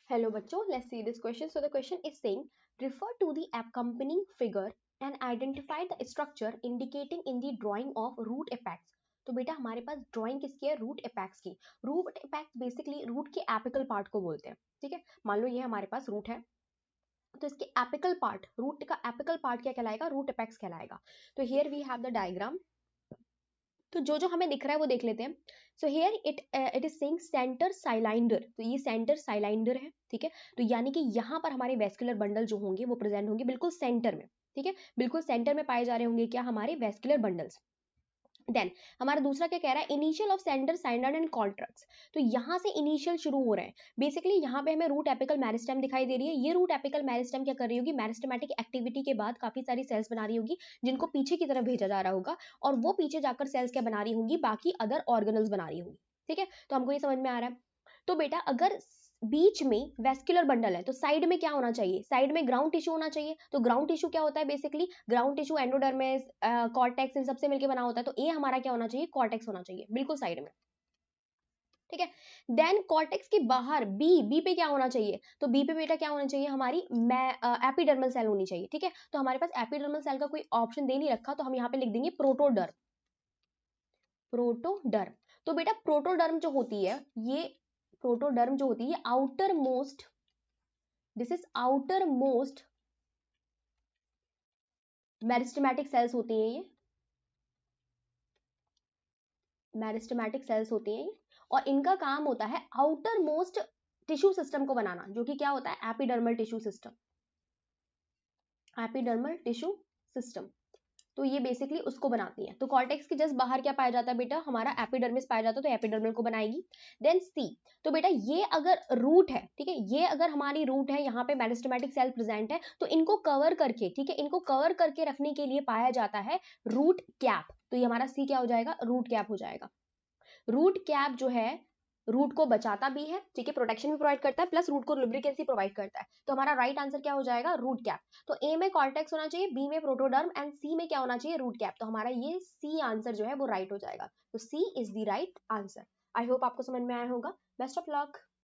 Hello bachcho, let's see this question. So the question is saying, refer to the accompanying figure and identify the structure indicating in the drawing of root apex. तो बेटा हमारे पास drawing किसकी है, root apex की. Root apex basically root के apical part को बोलते हैं. ठीक है, मान लो ये हमारे पास रूट है, तो इसके एपिकल पार्ट, रूट का एपिकल पार्ट क्या कहलाएगा, रूट एपेक्स कहलाएगा. तो here we have the diagram. तो जो जो हमें दिख रहा है वो देख लेते हैं. So here it is saying centre cylinder. तो ये सेंटर साइलाइंडर है. ठीक है, तो यानी कि यहाँ पर हमारे वेस्कुलर बंडल जो होंगे वो प्रेजेंट होंगे बिल्कुल सेंटर में. ठीक है, बिल्कुल सेंटर में पाए जा रहे होंगे क्या, हमारे वेस्कुलर बंडल्स. देन हमारा दूसरा क्या कह रहा है, initial of centre signed and contracts. तो यहाँ से इनिशियल शुरू हो रहे हैं. बेसिकली यहाँ पे हमें रूट एपिकल मेरिस्टेम दिखाई दे रही है. ये रूट एपिकल मेरिस्टेम क्या कर रही होगी, मेरिस्टेमेटिक एक्टिविटी के बाद काफी सारी सेल्स बना रही होगी जिनको पीछे की तरफ भेजा जा रहा होगा, और वो पीछे जाकर सेल्स क्या बना रही होंगी, बाकी अदर ऑर्गेनल्स बना रही होंगी. ठीक है, तो हमको ये समझ में आ रहा है. तो बेटा अगर बीच में वेस्कुलर बंडल है तो साइड में क्या होना चाहिए, साइड में ग्राउंड टिश्यू होना चाहिए. तो ग्राउंड टिश्यू क्या होता है, basically ground tissue endodermis, cortex, इन सबसे मिलकर बना होता है. तो ए हमारा क्या होना चाहिए, कॉर्टेक्स होना चाहिए बिल्कुल साइड में. ठीक है, देन कॉर्टेक्स के बाहर बी पे क्या होना चाहिए, तो बी पे बेटा क्या होना चाहिए, हमारी एपिडर्मल सेल होनी चाहिए. ठीक है, तो हमारे पास एपिडर्मल सेल का कोई ऑप्शन दे नहीं रखा, तो हम यहाँ पे लिख देंगे प्रोटोडर्म. प्रोटोडर्म. तो बेटा प्रोटोडर्म जो होती है, ये प्रोटोडर्म जो होती है, ये outer most, this is outer most meristematic cells होती हैं. ये मेरिस्टेमेटिक सेल्स होती हैं और इनका काम होता है आउटर मोस्ट टिश्यू सिस्टम को बनाना, जो कि क्या होता है, epidermal tissue system. Epidermal tissue system, तो ये बेसिकली उसको बनाती है. तो कॉर्टेक्स के जस्ट बाहर क्या पाया जाता है बेटा, हमारा एपिडर्मिस पाया जाता है, तो एपिडर्मल को बनाएगी. देन सी, तो बेटा ये अगर रूट है, ठीक है, ये अगर हमारी रूट है, यहाँ पे मेरिस्टेमेटिक सेल प्रेजेंट है, तो इनको कवर करके, ठीक है, इनको कवर करके रखने के लिए पाया जाता है रूट कैप. तो ये हमारा सी क्या हो जाएगा, रूट कैप हो जाएगा. रूट कैप जो है रूट को बचाता भी है, ठीक है, प्रोटेक्शन भी प्रोवाइड करता है, प्लस रूट को लुब्रिकेंसी प्रोवाइड करता है. तो हमारा राइट आंसर क्या हो जाएगा, रूट कैप. तो ए में कॉर्टेक्स होना चाहिए, बी में प्रोटोडर्म एंड सी में क्या होना चाहिए, रूट कैप. तो हमारा ये सी आंसर जो है वो राइट हो जाएगा. तो C is the right answer. I hope आपको समझ में आया होगा. Best of luck.